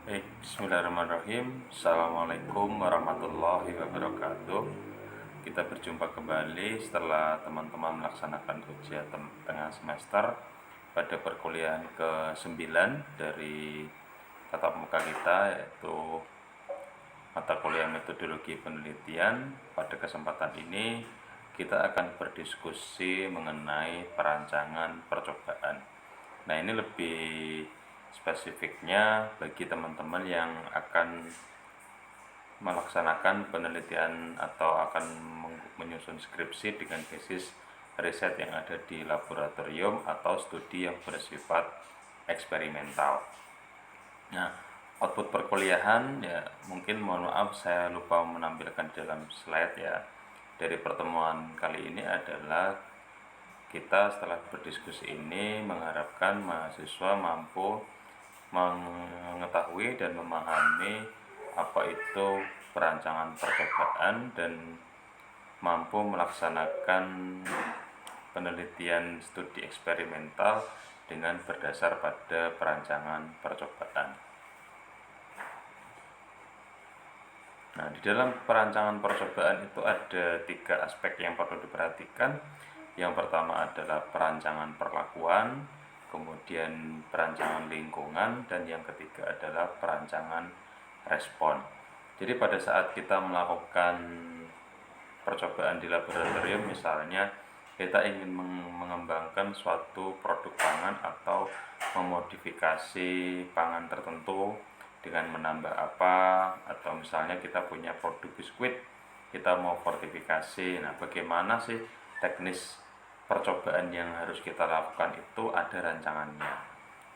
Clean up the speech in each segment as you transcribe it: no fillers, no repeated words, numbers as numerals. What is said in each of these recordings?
Bismillahirrahmanirrahim. Assalamualaikum warahmatullahi wabarakatuh. Kita berjumpa kembali setelah teman-teman melaksanakan ujian tengah semester pada perkuliahan ke-9 dari tatap muka kita, yaitu mata kuliah metodologi penelitian. Pada kesempatan ini kita akan berdiskusi mengenai perancangan percobaan. Nah, ini lebih spesifiknya bagi teman-teman yang akan melaksanakan penelitian atau akan menyusun skripsi dengan basis riset yang ada di laboratorium atau studi yang bersifat eksperimental. Nah, output perkuliahan ya, mungkin mohon maaf saya lupa menampilkan dalam slide ya. Dari pertemuan kali ini adalah kita setelah berdiskusi ini mengharapkan mahasiswa mampu mengetahui dan memahami apa itu perancangan percobaan dan mampu melaksanakan penelitian studi eksperimental dengan berdasar pada perancangan percobaan. Nah, di dalam perancangan percobaan itu ada 3 aspek yang perlu diperhatikan. Yang pertama adalah perancangan perlakuan, kemudian perancangan lingkungan, dan yang ketiga adalah perancangan respon. Jadi pada saat kita melakukan percobaan di laboratorium, misalnya kita ingin mengembangkan suatu produk pangan atau memodifikasi pangan tertentu dengan menambah apa, atau misalnya kita punya produk biskuit, kita mau fortifikasi. Nah, bagaimana sih teknis percobaan yang harus kita lakukan? Itu ada rancangannya.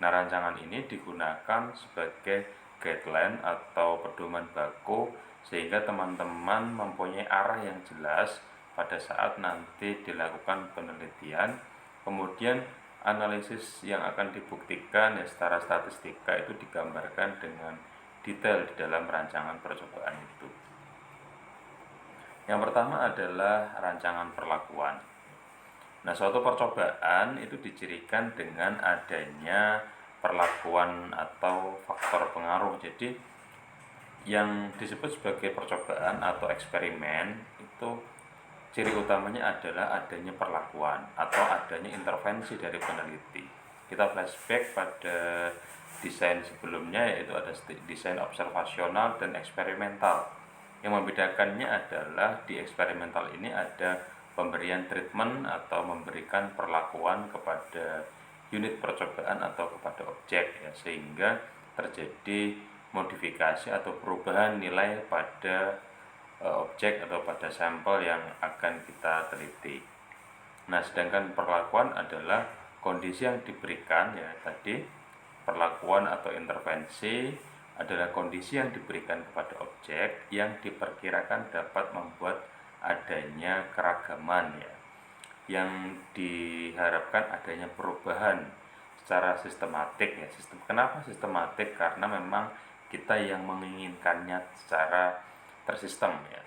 Nah, rancangan ini digunakan sebagai guideline atau pedoman baku sehingga teman-teman mempunyai arah yang jelas pada saat nanti dilakukan penelitian. Kemudian analisis yang akan dibuktikan ya secara statistika itu digambarkan dengan detail di dalam rancangan percobaan itu. Yang pertama adalah rancangan perlakuan. Nah, suatu percobaan itu dicirikan dengan adanya perlakuan atau faktor pengaruh. Jadi yang disebut sebagai percobaan atau eksperimen itu ciri utamanya adalah adanya perlakuan atau adanya intervensi dari peneliti. Kita flashback pada desain sebelumnya, yaitu ada desain observasional dan eksperimental. Yang membedakannya adalah di eksperimental ini ada pemberian treatment atau memberikan perlakuan kepada unit percobaan atau kepada objek ya, sehingga terjadi modifikasi atau perubahan nilai pada objek atau pada sampel yang akan kita teliti. Nah, sedangkan perlakuan adalah kondisi yang diberikan ya tadi. Perlakuan atau intervensi adalah kondisi yang diberikan kepada objek yang diperkirakan dapat membuat adanya keragaman ya, yang diharapkan adanya perubahan secara sistematik ya. Kenapa sistematik? Karena memang kita yang menginginkannya secara tersistem ya.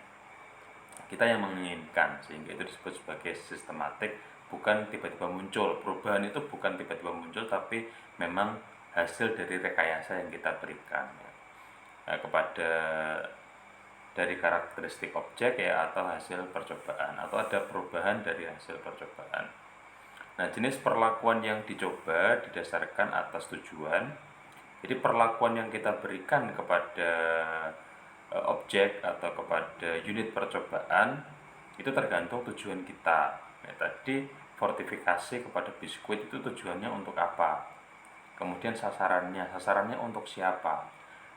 Kita yang menginginkan, sehingga itu disebut sebagai sistematik, bukan tiba-tiba muncul. Perubahan itu bukan tiba-tiba muncul, tapi memang hasil dari rekayasa yang kita berikan ya. Nah, kepada dari karakteristik objek ya, atau hasil percobaan, atau ada perubahan dari hasil percobaan. Nah, jenis perlakuan yang dicoba didasarkan atas tujuan. Jadi perlakuan yang kita berikan kepada objek atau kepada unit percobaan itu tergantung tujuan kita. Ya, tadi fortifikasi kepada biskuit itu tujuannya untuk apa? Kemudian sasarannya untuk siapa?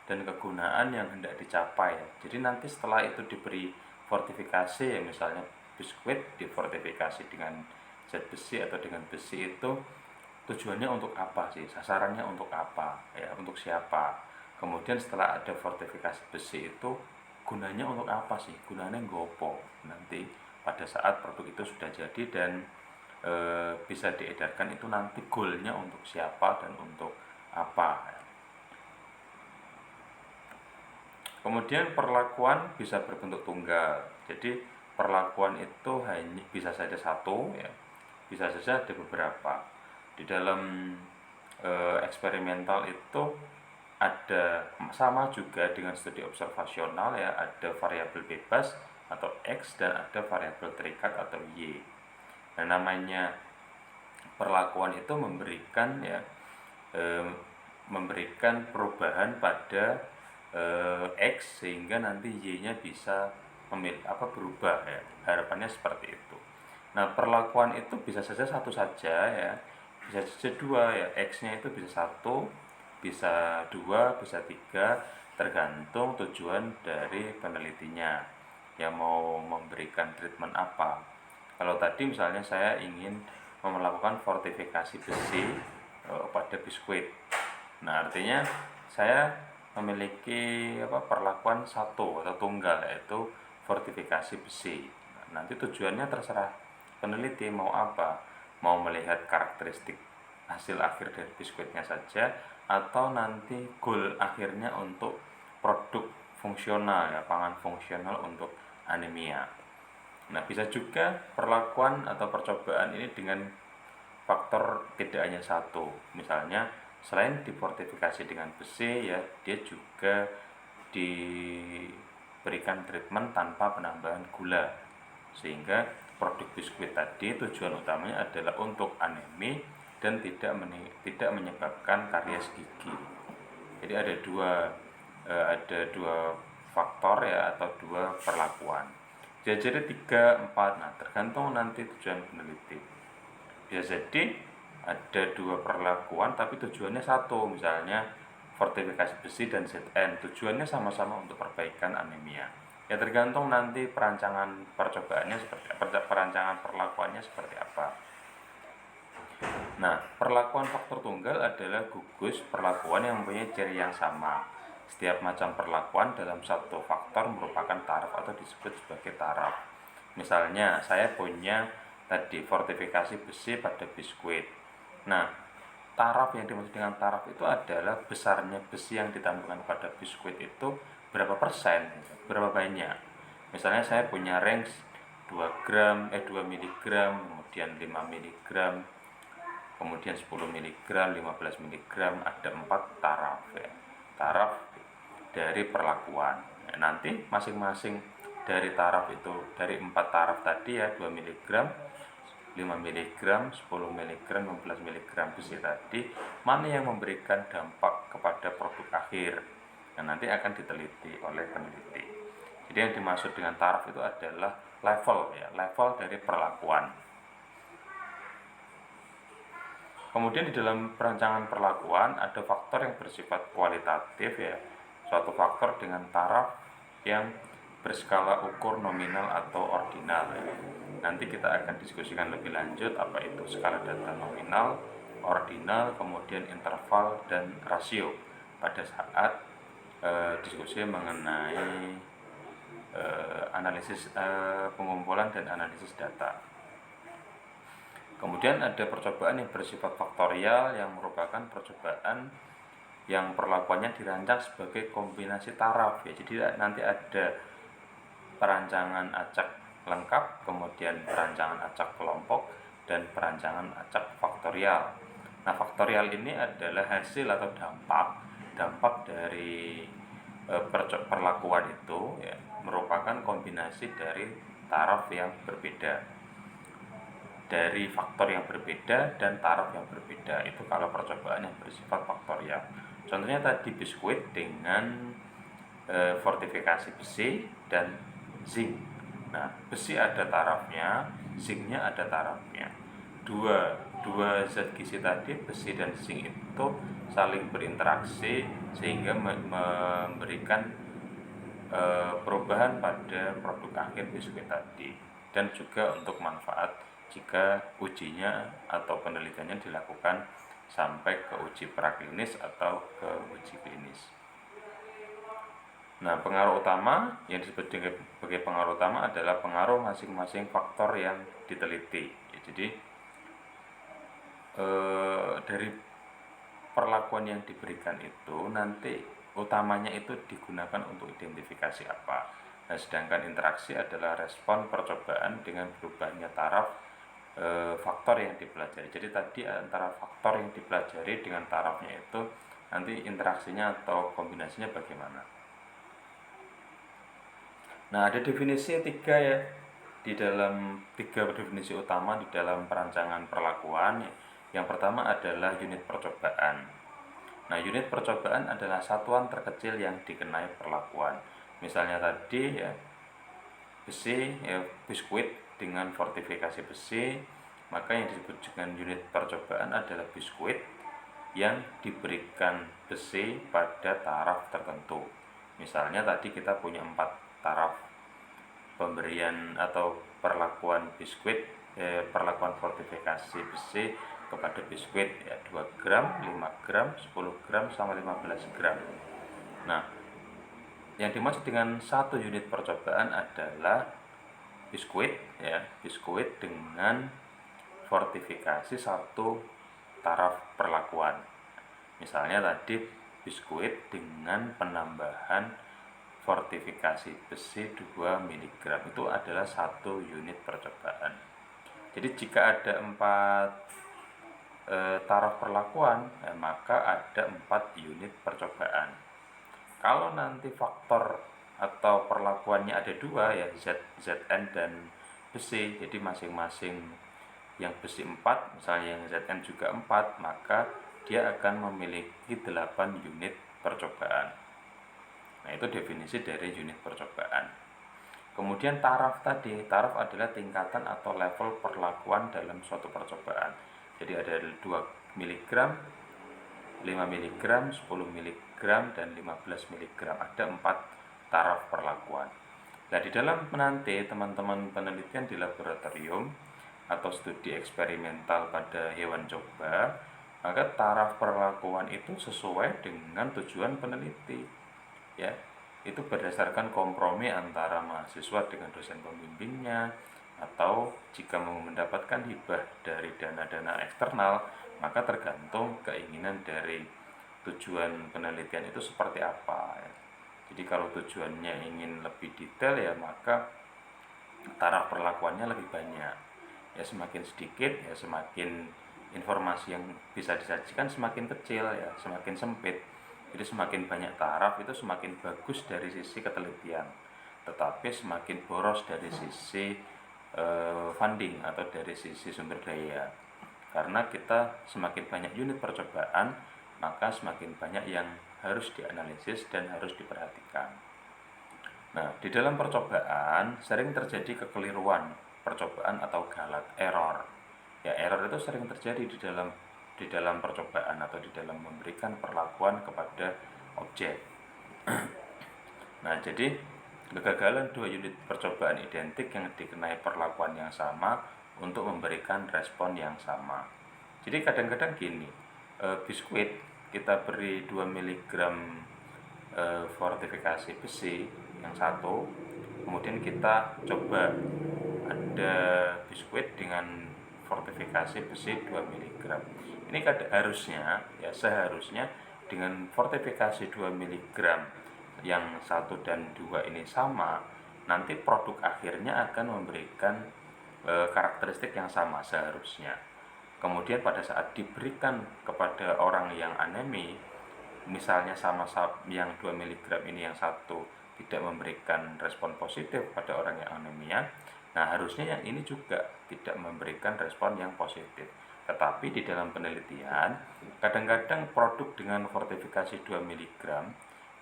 Dan kegunaan yang hendak dicapai. Jadi nanti setelah itu diberi fortifikasi ya, misalnya biskuit difortifikasi dengan zat besi atau dengan besi, itu tujuannya untuk apa sih? Sasarannya untuk apa? Ya, untuk siapa? Kemudian setelah ada fortifikasi besi itu gunanya untuk apa sih? Gunanya gopo nanti pada saat produk itu sudah jadi dan bisa diedarkan, itu nanti goalnya untuk siapa dan untuk apa. Kemudian perlakuan bisa berbentuk tunggal. Jadi perlakuan itu hanya bisa saja satu ya, bisa saja ada beberapa. Di dalam eksperimental itu ada sama juga dengan studi observasional ya, ada variabel bebas atau X dan ada variabel terikat atau Y. Nah, namanya perlakuan itu memberikan ya memberikan perubahan pada X sehingga nanti Y-nya bisa berubah ya. Harapannya seperti itu. Nah, perlakuan itu bisa saja satu saja ya, bisa saja dua ya, X-nya itu bisa satu, bisa dua, bisa tiga, tergantung tujuan dari penelitinya yang mau memberikan treatment apa. Kalau tadi misalnya saya ingin melakukan fortifikasi besi pada biskuit. Nah, artinya saya memiliki perlakuan satu atau tunggal, yaitu fortifikasi besi. Nah, nanti tujuannya terserah peneliti mau apa, mau melihat karakteristik hasil akhir dari biskuitnya saja, atau nanti goal akhirnya untuk produk fungsional ya, pangan fungsional untuk anemia. Nah, bisa juga perlakuan atau percobaan ini dengan faktor tidak hanya satu. Misalnya selain difortifikasi dengan besi ya, dia juga diberikan treatment tanpa penambahan gula, sehingga produk biskuit tadi tujuan utamanya adalah untuk anemi dan tidak menyebabkan karies gigi. Jadi ada dua faktor ya, atau dua perlakuan. Jadi 3, 4, nah tergantung nanti tujuan peneliti. Bisa jadi ada dua perlakuan tapi tujuannya satu, misalnya fortifikasi besi dan ZN, tujuannya sama-sama untuk perbaikan anemia. Ya tergantung nanti perancangan percobaannya perancangan perlakuannya seperti apa. Nah, perlakuan faktor tunggal adalah gugus perlakuan yang mempunyai ciri yang sama. Setiap macam perlakuan dalam satu faktor merupakan taraf atau disebut sebagai taraf. Misalnya, saya punya tadi fortifikasi besi pada biskuit. Nah, taraf yang dimaksud dengan taraf itu adalah besarnya besi yang ditambahkan pada biskuit itu berapa persen, berapa banyak. Misalnya saya punya range 2 gram, 2 miligram, kemudian 5 miligram, kemudian 10 mg, 15 mg, ada 4 taraf ya. Taraf dari perlakuan. Ya, nanti masing-masing dari taraf itu, dari 4 taraf tadi ya, 2 mg, 5 mg, 10 mg, 15 mg besi tadi, mana yang memberikan dampak kepada produk akhir. Dan nanti akan diteliti oleh peneliti. Jadi yang dimaksud dengan taraf itu adalah level ya, level dari perlakuan. Kemudian di dalam perancangan perlakuan ada faktor yang bersifat kualitatif ya, suatu faktor dengan taraf yang berskala ukur nominal atau ordinal ya. Nanti kita akan diskusikan lebih lanjut apa itu skala data nominal, ordinal, kemudian interval dan rasio pada saat diskusi mengenai analisis pengumpulan dan analisis data. Kemudian ada percobaan yang bersifat faktorial yang merupakan percobaan yang perlakuannya dirancang sebagai kombinasi taraf ya. Jadi nanti ada perancangan acak lengkap, kemudian perancangan acak kelompok, dan perancangan acak faktorial. Nah, faktorial ini adalah hasil atau dampak dari perlakuan itu ya, merupakan kombinasi dari taraf yang berbeda, dari faktor yang berbeda dan taraf yang berbeda. Itu kalau percobaan yang bersifat faktorial. Contohnya tadi biskuit dengan fortifikasi besi dan zinc. Nah, besi ada tarafnya, zincnya ada tarafnya. Dua zat gizi tadi, besi dan zinc itu saling berinteraksi sehingga memberikan perubahan pada produk akhir biskuit tadi, dan juga untuk manfaat jika ujinya atau penelitiannya dilakukan sampai ke uji praklinis atau ke uji klinis. Nah, pengaruh utama yang disebut sebagai pengaruh utama adalah pengaruh masing-masing faktor yang diteliti. Ya, jadi dari perlakuan yang diberikan itu nanti utamanya itu digunakan untuk identifikasi apa. Nah, sedangkan interaksi adalah respon percobaan dengan berubahnya taraf faktor yang dipelajari. Jadi tadi antara faktor yang dipelajari dengan tarafnya itu nanti interaksinya atau kombinasinya bagaimana. Nah, ada definisi tiga ya, di dalam tiga definisi utama di dalam perancangan perlakuan. Yang pertama adalah unit percobaan. Nah, unit percobaan adalah satuan terkecil yang dikenai perlakuan. Misalnya tadi ya, besi ya, biskuit dengan fortifikasi besi, maka yang disebut dengan unit percobaan adalah biskuit yang diberikan besi pada taraf tertentu. Misalnya tadi kita punya 4 taraf pemberian atau perlakuan biskuit, perlakuan fortifikasi besi kepada biskuit ya, 2 gram, 5 gram, 10 gram sama 15 gram. Nah, yang dimaksud dengan satu unit percobaan adalah biskuit ya, biskuit dengan fortifikasi satu taraf perlakuan. Misalnya tadi biskuit dengan penambahan fortifikasi besi 2 mg itu adalah satu unit percobaan. Jadi jika ada 4 taraf perlakuan, maka ada 4 unit percobaan. Kalau nanti faktor atau perlakuannya ada 2 ya, Zn dan besi, jadi masing-masing yang besi 4, misalnya yang Zn juga 4, maka dia akan memiliki 8 unit percobaan. Nah, itu definisi dari unit percobaan. Kemudian taraf tadi, taraf adalah tingkatan atau level perlakuan dalam suatu percobaan. Jadi ada 2 mg, 5 mg, 10 mg, dan 15 mg. Ada 4 taraf perlakuan. Nah, di dalam nanti teman-teman penelitian di laboratorium atau studi eksperimental pada hewan coba, maka taraf perlakuan itu sesuai dengan tujuan peneliti. Ya, itu berdasarkan kompromi antara mahasiswa dengan dosen pembimbingnya, atau jika mau mendapatkan hibah dari dana-dana eksternal, maka tergantung keinginan dari tujuan penelitian itu seperti apa ya. Jadi kalau tujuannya ingin lebih detail ya, maka taraf perlakuannya lebih banyak ya. Semakin sedikit ya, semakin informasi yang bisa disajikan semakin kecil ya, semakin sempit. Jadi semakin banyak taraf itu semakin bagus dari sisi ketelitian, tetapi semakin boros dari sisi funding atau dari sisi sumber daya. Karena kita semakin banyak unit percobaan, maka semakin banyak yang harus dianalisis dan harus diperhatikan. Nah, di dalam percobaan sering terjadi kekeliruan percobaan atau galat, error. Ya, error itu sering terjadi di dalam percobaan atau di dalam memberikan perlakuan kepada objek. Nah, jadi kegagalan 2 unit percobaan identik yang dikenai perlakuan yang sama untuk memberikan respon yang sama. Jadi kadang-kadang gini, biskuit kita beri 2 mg fortifikasi besi yang satu, kemudian kita coba ada biskuit dengan fortifikasi besi 2 mg. Ini harusnya ya, seharusnya dengan fortifikasi 2 mg yang 1 dan 2 ini sama, nanti produk akhirnya akan memberikan karakteristik yang sama seharusnya. Kemudian pada saat diberikan kepada orang yang anemi, misalnya sama yang 2 mg ini yang satu tidak memberikan respon positif pada orang yang anemia, nah harusnya yang ini juga tidak memberikan respon yang positif. Tetapi di dalam penelitian, kadang-kadang produk dengan fortifikasi 2 mg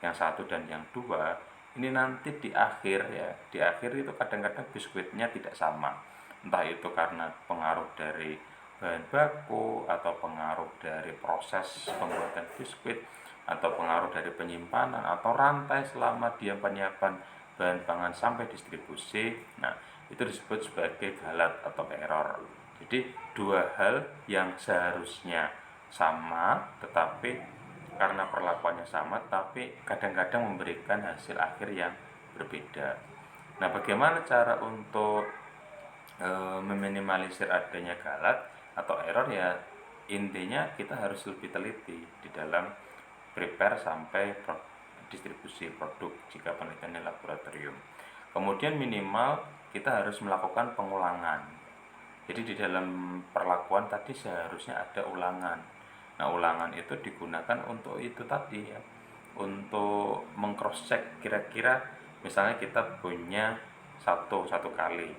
yang satu dan yang dua ini nanti di akhir ya, di akhir itu kadang-kadang biskuitnya tidak sama. Entah itu karena pengaruh dari bahan baku, atau pengaruh dari proses pembuatan biskuit, atau pengaruh dari penyimpanan, atau rantai selama dia penyiapan bahan pangan sampai distribusi. Nah, itu disebut sebagai galat atau error. Jadi dua hal yang seharusnya sama, tetapi karena perlakuannya sama, tapi kadang-kadang memberikan hasil akhir yang berbeda. Nah, bagaimana cara untuk meminimalisir adanya galat atau error ya? Intinya kita harus lebih teliti di dalam prepare sampai distribusi produk jika penelitian di laboratorium. Kemudian minimal kita harus melakukan pengulangan. Jadi di dalam perlakuan tadi seharusnya ada ulangan. Nah, ulangan itu digunakan untuk itu tadi ya, untuk mengcross check kira-kira misalnya kita punya satu kali,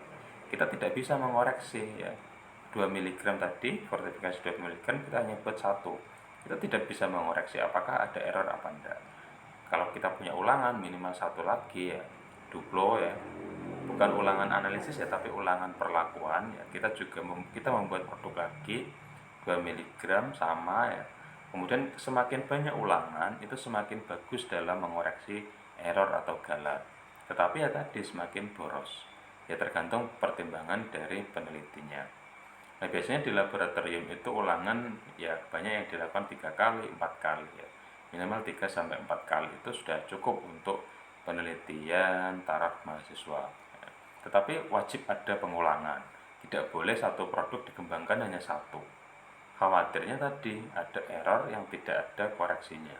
kita tidak bisa mengoreksi ya 2 miligram tadi, fortifikasi 2 miligram kita hanya buat satu, kita tidak bisa mengoreksi apakah ada error apa enggak. Kalau kita punya ulangan minimal satu lagi ya, duplo ya, bukan ulangan analisis ya tapi ulangan perlakuan ya, kita membuat produk lagi 2 miligram sama ya. Kemudian semakin banyak ulangan itu semakin bagus dalam mengoreksi error atau galat, tetapi ya tadi semakin boros ya, tergantung pertimbangan dari penelitinya. Nah, biasanya di laboratorium itu ulangan ya banyak yang dilakukan 3 kali, 4 kali ya. Minimal 3 sampai 4 kali itu sudah cukup untuk penelitian taraf mahasiswa. Ya. Tetapi wajib ada pengulangan. Tidak boleh satu produk dikembangkan hanya satu. Khawatirnya tadi ada error yang tidak ada koreksinya.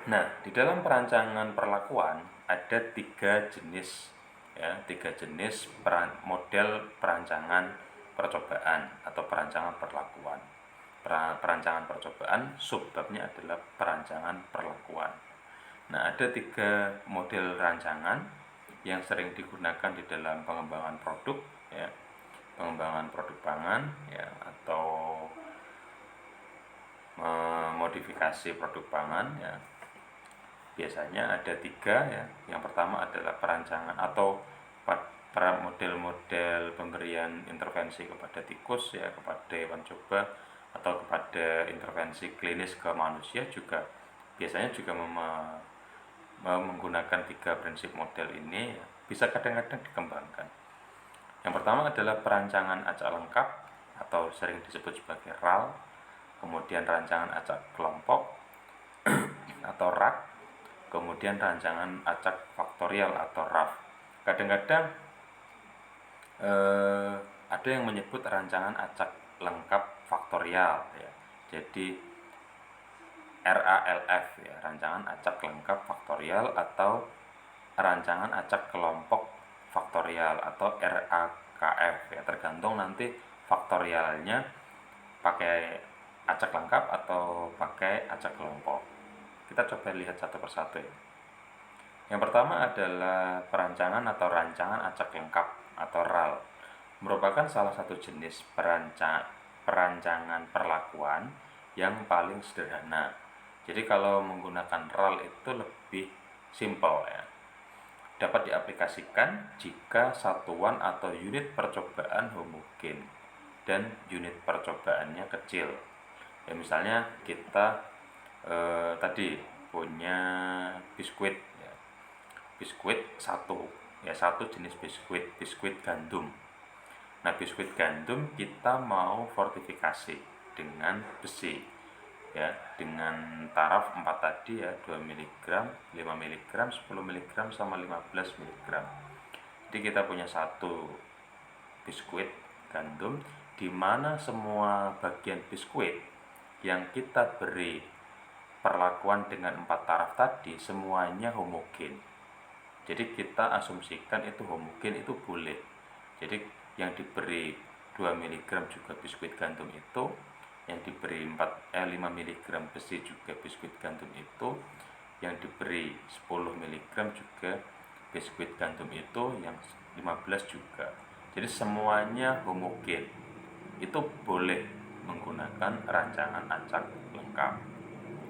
Nah, di dalam perancangan perlakuan ada 3 jenis ya, 3 jenis model perancangan percobaan atau perancangan perlakuan. Perancangan percobaan subbabnya adalah perancangan perlakuan. Nah, ada 3 model rancangan yang sering digunakan di dalam pengembangan produk ya, pengembangan produk pangan ya, atau memodifikasi produk pangan ya. Biasanya ada 3 ya. Yang pertama adalah perancangan atau model-model pemberian intervensi kepada tikus ya, kepada hewan coba, atau kepada intervensi klinis ke manusia juga biasanya juga menggunakan 3 prinsip model ini ya. Bisa kadang-kadang dikembangkan. Yang pertama adalah perancangan acak lengkap atau sering disebut sebagai RAL, kemudian rancangan acak kelompok atau RAK, kemudian rancangan acak faktorial atau RAF. Kadang-kadang ada yang menyebut rancangan acak lengkap faktorial ya. Jadi RALF ya, rancangan acak lengkap faktorial, atau rancangan acak kelompok faktorial atau RAKF ya, tergantung nanti faktorialnya pakai acak lengkap atau pakai acak kelompok. Kita coba lihat satu persatu ya. Yang pertama adalah perancangan atau rancangan acak lengkap atau RAL. Merupakan salah satu jenis perancangan perlakuan yang paling sederhana. Jadi kalau menggunakan RAL itu lebih simpel ya. Dapat diaplikasikan jika satuan atau unit percobaan homogen dan unit percobaannya kecil. Ya misalnya kita tadi punya biskuit ya. Biskuit satu ya, satu jenis biskuit gandum. Nah, biskuit gandum kita mau fortifikasi dengan besi ya, dengan taraf 4 tadi ya, 2 mg, 5 mg, 10 mg sama 15 mg. Jadi kita punya satu biskuit gandum di mana semua bagian biskuit yang kita beri perlakuan dengan 4 taraf tadi semuanya homogen. Jadi kita asumsikan itu homogen, itu boleh. Jadi yang diberi 2 mg juga biskuit gandum itu, yang diberi 5 mg besi juga biskuit gandum itu, yang diberi 10 mg juga biskuit gandum itu, yang 15 juga. Jadi semuanya homogen. Itu boleh menggunakan rancangan acak lengkap.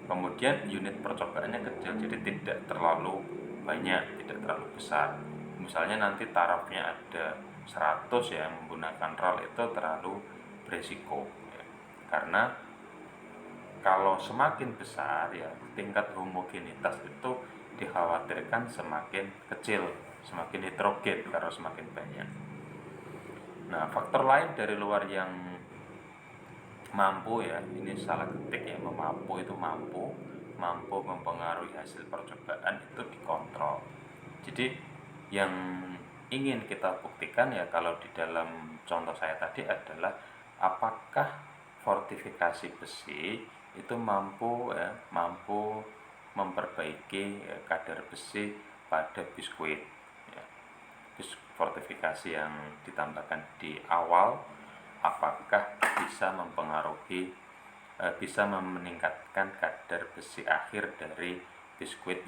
Kemudian unit percobaannya kecil, jadi tidak terlalu banyak, tidak terlalu besar. Misalnya nanti tarafnya ada 100 ya, menggunakan RAL itu terlalu beresiko ya. Karena kalau semakin besar ya, tingkat homogenitas itu dikhawatirkan semakin kecil, semakin heterogen karena semakin banyak. Nah, faktor lain dari luar yang mampu ya, ini salah ketik ya, mampu itu mampu mempengaruhi hasil percobaan itu dikontrol. Jadi yang ingin kita buktikan ya, kalau di dalam contoh saya tadi adalah apakah fortifikasi besi itu mampu memperbaiki ya, kadar besi pada biskuit ya. Fortifikasi yang ditambahkan di awal apakah bisa mempengaruhi, bisa meningkatkan kadar besi akhir dari biskuit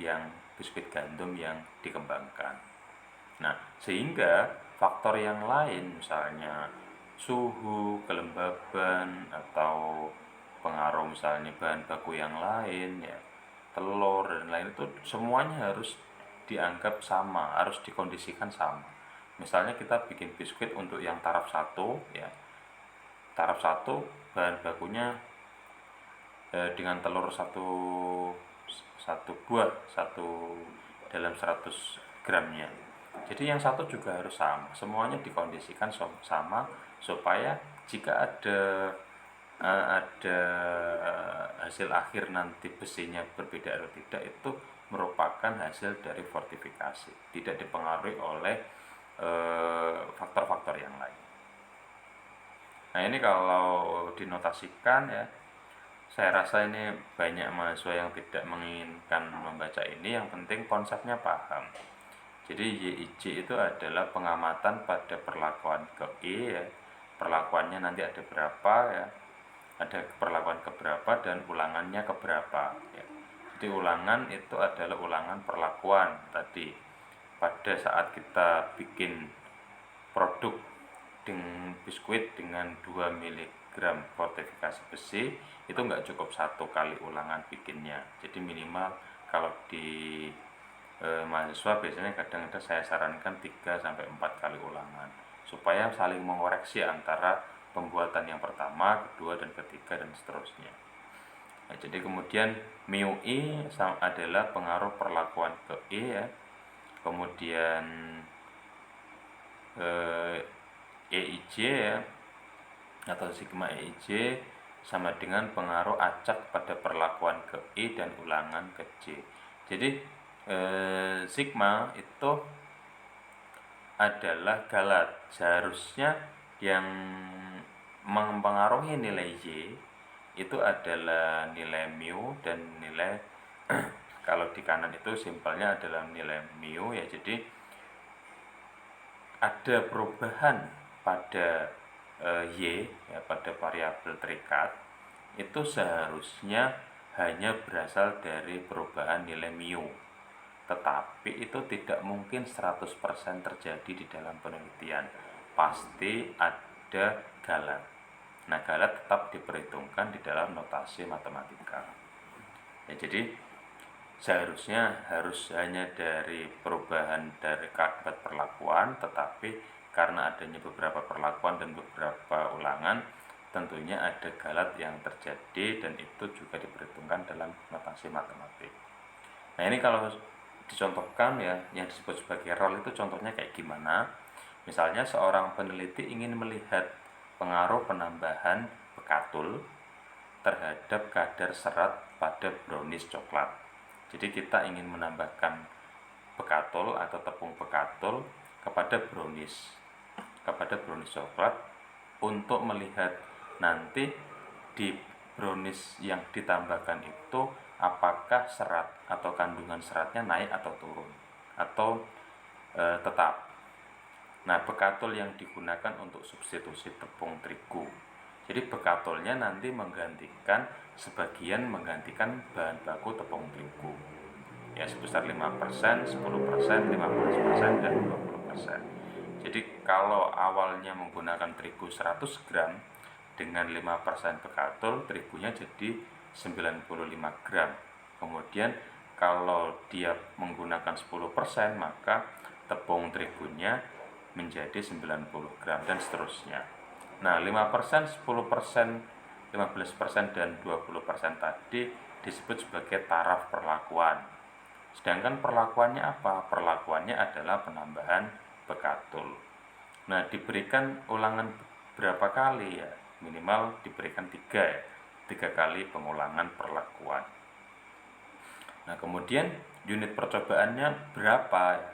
gandum yang dikembangkan. Nah, sehingga faktor yang lain misalnya suhu, kelembaban, atau pengaruh misalnya bahan baku yang lain ya, telur dan lain itu semuanya harus dianggap sama, harus dikondisikan sama. Misalnya kita bikin biskuit untuk yang taraf 1 ya. Taraf 1 bahan bakunya dengan telur satu buah, satu dalam 100 gramnya. Jadi yang satu juga harus sama, semuanya dikondisikan sama supaya jika ada hasil akhir nanti besinya berbeda atau tidak, itu merupakan hasil dari fortifikasi, tidak dipengaruhi oleh faktor-faktor yang lain. Nah, ini kalau dinotasikan ya, saya rasa ini banyak mahasiswa yang tidak menginginkan membaca ini, yang penting konsepnya paham. Jadi YIJ itu adalah pengamatan pada perlakuan ke E ya. Perlakuannya nanti ada berapa ya, ada perlakuan keberapa dan ulangannya keberapa ya. Jadi ulangan itu adalah ulangan perlakuan tadi. Pada saat kita bikin produk dengan biskuit dengan 2 mg fortifikasi besi, itu nggak cukup 1 kali ulangan bikinnya. Jadi minimal kalau di mahasiswa biasanya kadang-kadang saya sarankan 3-4 kali ulangan supaya saling mengoreksi antara pembuatan yang pertama, kedua, dan ketiga, dan seterusnya. Nah, jadi kemudian mu I adalah pengaruh perlakuan ke E ya. Kemudian EIJ ya, atau sigma EIJ sama dengan pengaruh acak pada perlakuan ke E dan ulangan ke J. Jadi sigma itu adalah galat. Seharusnya yang mempengaruhi nilai Y itu adalah nilai mu dan nilai kalau di kanan itu simpelnya adalah nilai mu ya. Jadi ada perubahan pada Y ya, pada variabel terikat itu seharusnya hanya berasal dari perubahan nilai mu. Tetapi itu tidak mungkin 100% terjadi di dalam penelitian. Pasti ada galat. Nah, galat tetap diperhitungkan di dalam notasi matematika. Ya, jadi seharusnya harus hanya dari perubahan dari akibat perlakuan, tetapi karena adanya beberapa perlakuan dan beberapa ulangan, tentunya ada galat yang terjadi dan itu juga diperhitungkan dalam notasi matematik. Nah, ini kalau dicontohkan ya, yang disebut sebagai rel itu contohnya kayak gimana. Misalnya seorang peneliti ingin melihat pengaruh penambahan bekatul terhadap kadar serat pada brownies coklat. Jadi kita ingin menambahkan bekatul atau tepung bekatul kepada brownies coklat untuk melihat nanti di brownies yang ditambahkan itu apakah serat atau kandungan seratnya naik atau turun atau tetap. Nah, bekatul yang digunakan untuk substitusi tepung terigu. Jadi bekatulnya nanti menggantikan bahan baku tepung terigu. Ya, sebesar 5%, 10%, 15%, dan 20%. Jadi kalau awalnya menggunakan terigu 100 gram dengan 5% bekatul, terigunya jadi 95 gram. Kemudian kalau dia menggunakan 10%, maka tepung terigunya menjadi 90 gram dan seterusnya. Nah, 5%, 10%, 15% dan 20% tadi disebut sebagai taraf perlakuan. Sedangkan perlakuannya apa? Perlakuannya adalah penambahan bekatul. Nah, diberikan ulangan berapa kali ya? Minimal diberikan 3 ya. 3 kali pengulangan perlakuan. Nah, kemudian unit percobaannya berapa ya?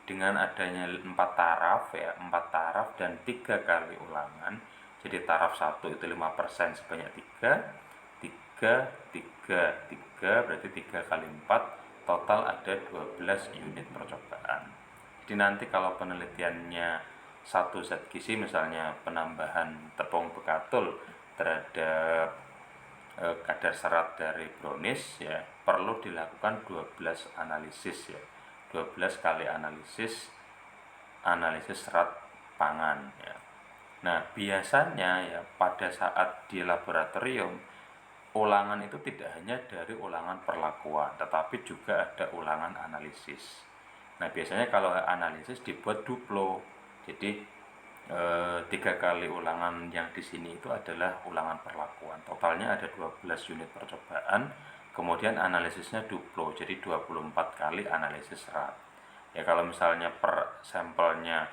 Dengan adanya 4 taraf ya, 4 taraf dan 3 kali ulangan. Jadi taraf 1 itu 5% sebanyak 3, 3, 3, 3, berarti 3 kali 4, total ada 12 unit percobaan. Jadi nanti kalau penelitiannya satu zat gizi, misalnya penambahan tepung bekatul terhadap kadar serat dari brownies ya, perlu dilakukan 12 analisis ya. 12 kali analisis serat pangan ya. Nah, biasanya ya pada saat di laboratorium, ulangan itu tidak hanya dari ulangan perlakuan, tetapi juga ada ulangan analisis. Nah, biasanya kalau analisis dibuat duplo. Jadi 3 kali ulangan yang di sini itu adalah ulangan perlakuan. Totalnya ada 12 unit percobaan, kemudian analisisnya duplo, jadi 24 kali analisis serat. Ya kalau misalnya per sampelnya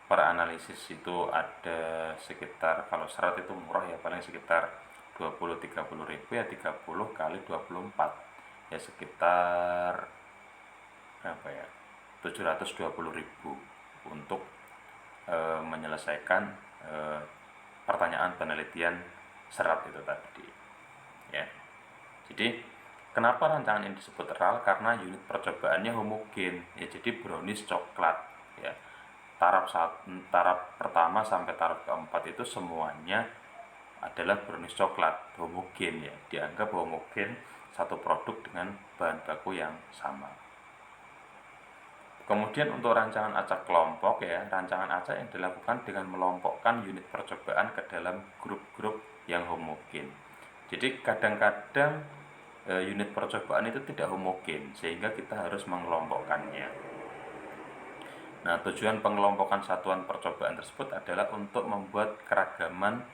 per analisis itu ada sekitar, kalau serat itu murah ya, paling sekitar 20-30 ribu ya, 30 kali 24 ya sekitar berapa ya, 720 ribu untuk menyelesaikan pertanyaan penelitian serat itu tadi ya. Jadi kenapa rancangan ini disebut RAL? Karena unit percobaannya homogen ya, jadi brownies coklat ya. Taraf pertama sampai taraf keempat itu semuanya adalah brownies coklat homogen ya, dianggap homogen, satu produk dengan bahan baku yang sama. Kemudian untuk rancangan acak kelompok ya, rancangan acak yang dilakukan dengan melompokkan unit percobaan ke dalam grup-grup yang homogen. Jadi kadang-kadang unit percobaan itu tidak homogen, sehingga kita harus mengelompokkannya. Nah, tujuan pengelompokan satuan percobaan tersebut adalah untuk membuat keragaman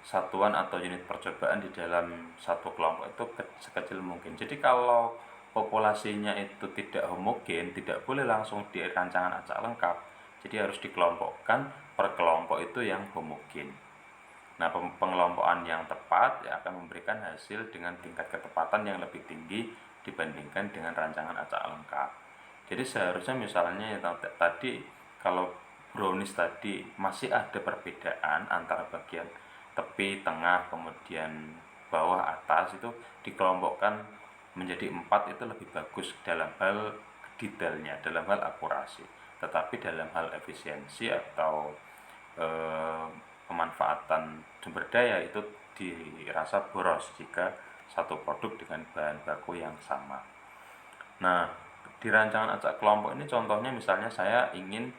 satuan atau unit percobaan di dalam satu kelompok itu sekecil mungkin. Jadi kalau populasinya itu tidak homogen, tidak boleh langsung di rancangan acak lengkap. Jadi harus dikelompokkan per kelompok itu yang homogen. Nah, pengelompokan yang tepat ya akan memberikan hasil dengan tingkat ketepatan yang lebih tinggi dibandingkan dengan rancangan acak lengkap. Jadi seharusnya misalnya ya, tadi kalau brownies tadi masih ada perbedaan antara bagian tepi, tengah, kemudian bawah, atas, itu dikelompokkan menjadi 4 itu lebih bagus dalam hal detailnya, dalam hal akurasi. Tetapi dalam hal efisiensi atau pemanfaatan sumber daya itu dirasa boros jika satu produk dengan bahan baku yang sama. Nah, di rancangan acak kelompok ini contohnya misalnya saya ingin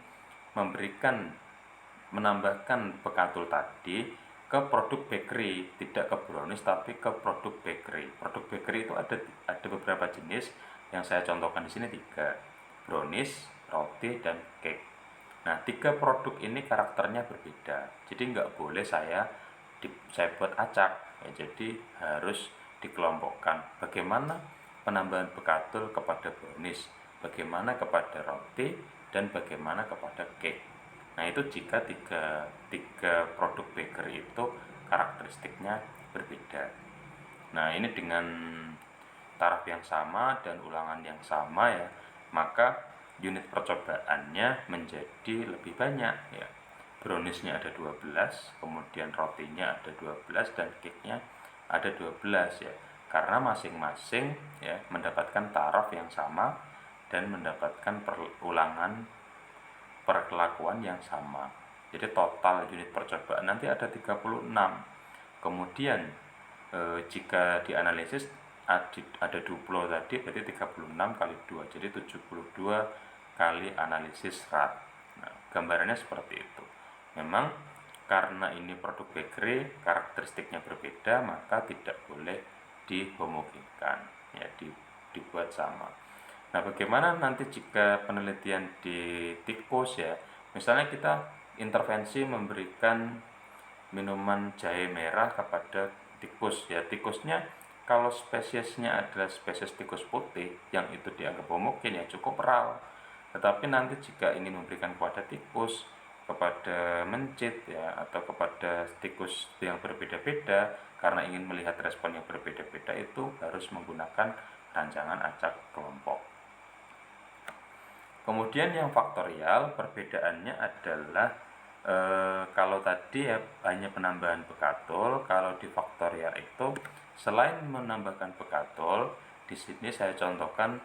menambahkan bekatul tadi ke produk bakery, tidak ke brownies tapi ke produk bakery. Produk bakery itu ada beberapa jenis yang saya contohkan di sini 3, brownies, roti, dan cake. Nah, 3 produk ini karakternya berbeda, jadi nggak boleh saya buat acak ya, jadi harus dikelompokkan. Bagaimana penambahan bekatul kepada brownies, bagaimana kepada roti, dan bagaimana kepada cake. Nah, itu jika tiga produk bakery itu karakteristiknya berbeda. Nah, ini dengan taraf yang sama dan ulangan yang sama ya, maka unit percobaannya menjadi lebih banyak ya. Browniesnya ada 12, kemudian rotinya ada 12, dan cake-nya ada 12 ya. Karena masing-masing ya mendapatkan taraf yang sama dan mendapatkan ulangan perlakuan yang sama. Jadi total unit percobaan nanti ada 36. Kemudian jika dianalisis ada duplo tadi, berarti 36 kali 2, jadi 72 kali analisis serat. Nah, gambarannya seperti itu. Memang karena ini produk bakery, karakteristiknya berbeda, maka tidak boleh dihomogenkan ya, dibuat sama. Nah, bagaimana nanti jika penelitian di tikus ya, misalnya kita intervensi memberikan minuman jahe merah kepada tikus ya, tikusnya kalau spesiesnya adalah spesies tikus putih yang itu dianggap homogen ya cukup RAL. Tetapi nanti jika ingin memberikan kepada tikus, kepada mencit ya, atau kepada tikus yang berbeda-beda, karena ingin melihat respon yang berbeda-beda, itu harus menggunakan rancangan acak kelompok. Kemudian yang faktorial, perbedaannya adalah kalau tadi ya hanya penambahan bekatul, kalau di faktorial itu selain menambahkan bekatul, di sini saya contohkan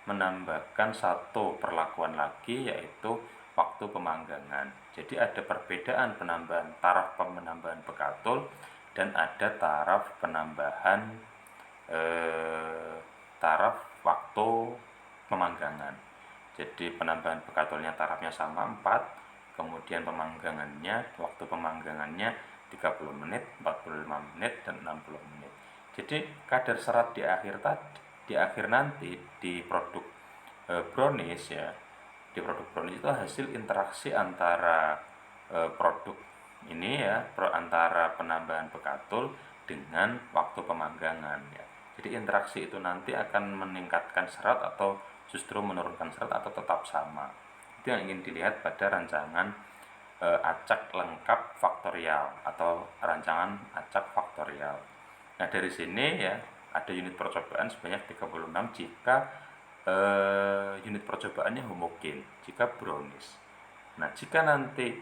menambahkan satu perlakuan lagi, yaitu waktu pemanggangan. Jadi ada perbedaan penambahan taraf penambahan bekatul dan ada taraf penambahan taraf waktu pemanggangan. Jadi penambahan bekatulnya tarafnya sama 4, kemudian waktu pemanggangannya 30 menit, 45 menit, dan 60 menit. Jadi kadar serat di akhir nanti di produk brownies ya, di produk brownies itu hasil interaksi antara produk ini ya, antara penambahan bekatul dengan waktu pemanggangan ya. Jadi interaksi itu nanti akan meningkatkan serat atau justru menurunkan serat atau tetap sama. Itu yang ingin dilihat pada rancangan acak lengkap faktorial atau rancangan acak faktorial. Nah, dari sini ya ada unit percobaan sebanyak 36 jika unit percobaannya homogen, jika brownies. Nah, jika nanti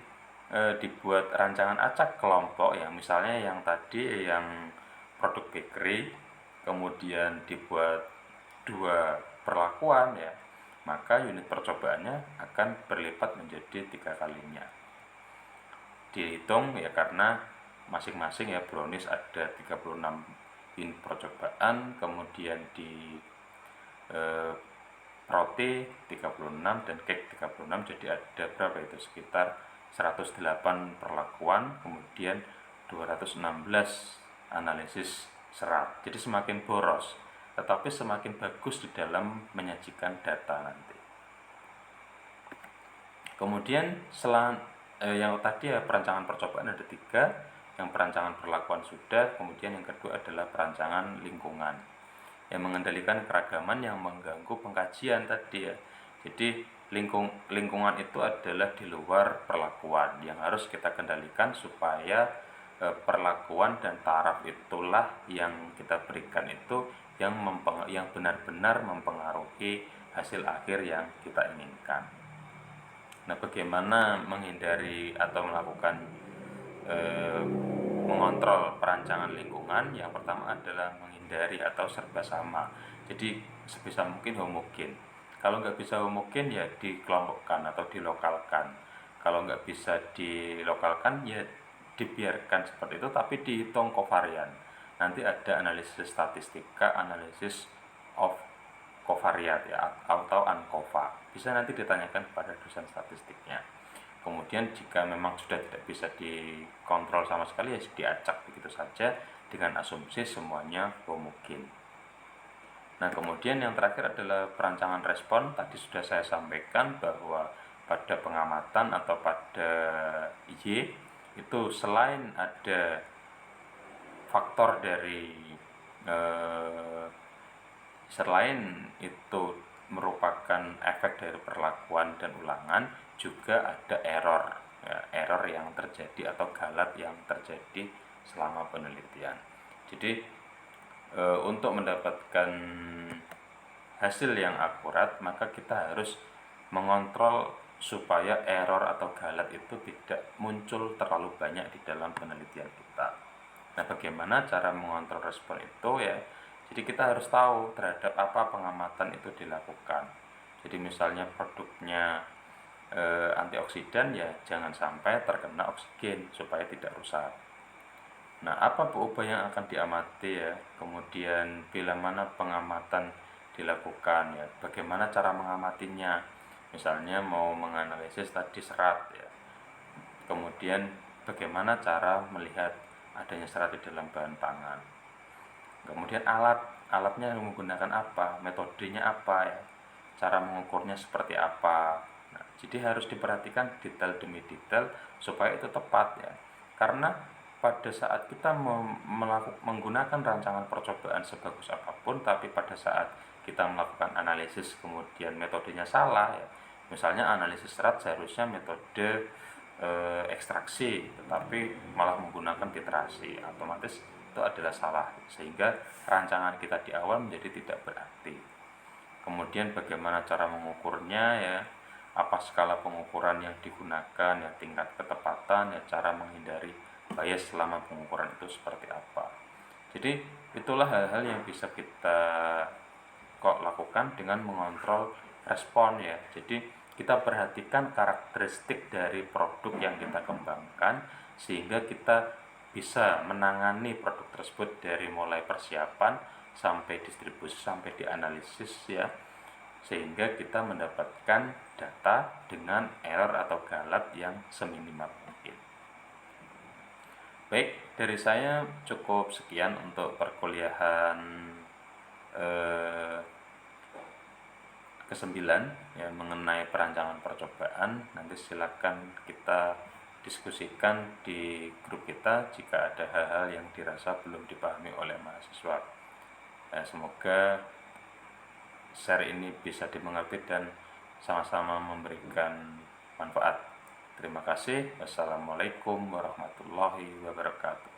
dibuat rancangan acak kelompok ya, misalnya yang tadi yang produk bakery, kemudian dibuat 2 perlakuan ya, maka unit percobaannya akan berlipat menjadi 3 kalinya. Dihitung ya, karena masing-masing ya brownies ada 36 unit percobaan, kemudian di roti 36 dan cake 36, jadi ada berapa itu, sekitar 108 perlakuan, kemudian 216 analisis serat. Jadi semakin boros tetapi semakin bagus di dalam menyajikan data nanti. Kemudian yang tadi ya perancangan percobaan ada 3, yang perancangan perlakuan sudah, kemudian yang kedua adalah perancangan lingkungan yang mengendalikan keragaman yang mengganggu pengkajian tadi ya. Jadi lingkungan itu adalah di luar perlakuan yang harus kita kendalikan supaya perlakuan dan taraf itulah yang kita berikan itu yang benar-benar mempengaruhi hasil akhir yang kita inginkan. Nah, bagaimana menghindari atau melakukan mengontrol perancangan lingkungan? Yang pertama adalah menghindari atau serba sama. Jadi sebisa mungkin homogen. Kalau nggak bisa homogen ya dikelompokkan atau dilokalkan. Kalau nggak bisa dilokalkan ya dibiarkan seperti itu, tapi dihitung kovarian. Nanti ada analisis statistika, analisis of kovariat ya, atau ANCOVA. Bisa nanti ditanyakan kepada dosen statistiknya. Kemudian jika memang sudah tidak bisa dikontrol sama sekali ya diacak begitu saja dengan asumsi semuanya homogen. Nah, kemudian yang terakhir adalah perancangan respon. Tadi sudah saya sampaikan bahwa pada pengamatan atau pada Y itu selain ada faktor dari selain itu merupakan efek dari perlakuan dan ulangan, juga ada error yang terjadi atau galat yang terjadi selama penelitian. Jadi untuk mendapatkan hasil yang akurat, maka kita harus mengontrol supaya error atau galat itu tidak muncul terlalu banyak di dalam penelitian kita. Nah, bagaimana cara mengontrol respon itu ya? Jadi kita harus tahu terhadap apa pengamatan itu dilakukan. Jadi misalnya produknya antioksidan ya jangan sampai terkena oksigen supaya tidak rusak. Nah, apa peubah yang akan diamati ya? Kemudian bila mana pengamatan dilakukan ya? Bagaimana cara mengamatinya? Misalnya mau menganalisis tadi serat ya. Kemudian bagaimana cara melihat adanya serat di dalam bahan pangan? Kemudian alatnya menggunakan apa? Metodenya apa ya? Cara mengukurnya seperti apa? Nah, jadi harus diperhatikan detail demi detail supaya itu tepat ya. Karena pada saat kita menggunakan rancangan percobaan sebagus apapun, tapi pada saat kita melakukan analisis kemudian metodenya salah ya, misalnya analisis serat seharusnya metode ekstraksi tetapi malah menggunakan titrasi, otomatis itu adalah salah sehingga rancangan kita di awal menjadi tidak berarti. Kemudian bagaimana cara mengukurnya ya, apa skala pengukuran yang digunakan ya, tingkat ketepatan ya, cara menghindari bias selama pengukuran itu seperti apa. Jadi itulah hal-hal yang bisa kita lakukan dengan mengontrol respon ya. Jadi kita perhatikan karakteristik dari produk yang kita kembangkan sehingga kita bisa menangani produk tersebut dari mulai persiapan sampai distribusi sampai dianalisis ya, sehingga kita mendapatkan data dengan error atau galat yang seminimal mungkin. Baik, dari saya cukup sekian untuk perkuliahan ke-9 ya, mengenai perancangan percobaan. Nanti silakan kita diskusikan di grup kita jika ada hal-hal yang dirasa belum dipahami oleh mahasiswa. Semoga share ini bisa dimengerti dan sama-sama memberikan manfaat. Terima kasih. Wassalamualaikum warahmatullahi wabarakatuh.